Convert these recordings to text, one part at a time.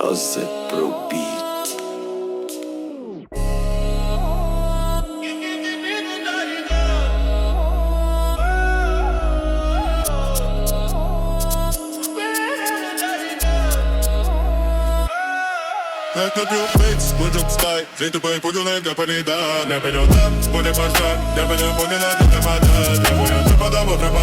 𝗖𝗵𝗵 Як на півпиць, ближок скай, звідти поїпудюне для переда. Не передам, буде пашта, не мене поміна, не треба. Не мене треба, бо треба.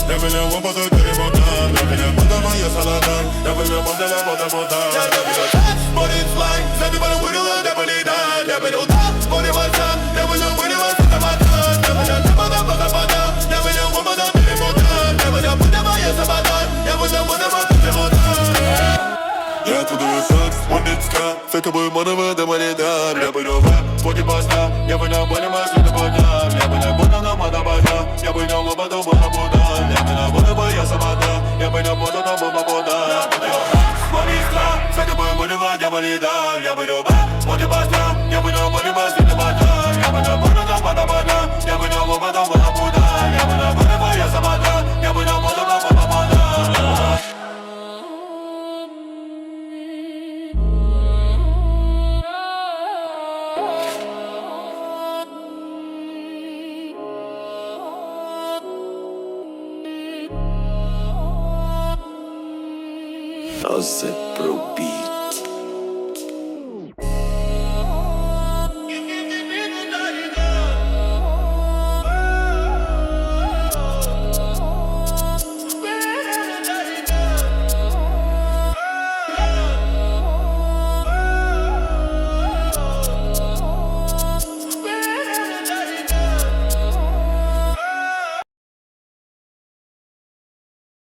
Не мене лопату, перемота. Не мене вода моя салата. Не мене модела, вода. Не мене так, буде флай, звідти поїпудюне для переда. Не мене так, буде пашта, не мене виріла, не треба. Не мене треба, не мене лопату, перемота. Не мене вода моя салата. Не мене вода, перемота. Я туди секс, бандитська, 𝗖𝗵𝗵 𝗀𝗲𝗀𝗲. Я буду веб, споті паста, я буду боліма, світа вода. Я буду буду на мадабада, я буду лобаду, бада-буда. Я буду буду, бо я самата, я буду буду, на бада-буда. Я буду веб, бандитська, 𝗖𝗵𝗵 𝗀𝗲𝗀𝗲. Я буду веб, споті паста, я буду боліма, світа вода. Я буду буду, на мадабада, я буду лобаду, бада-буда. Я буду буду, бо я самата, я буду буду, на бада-буда. 𝗖𝗵𝗵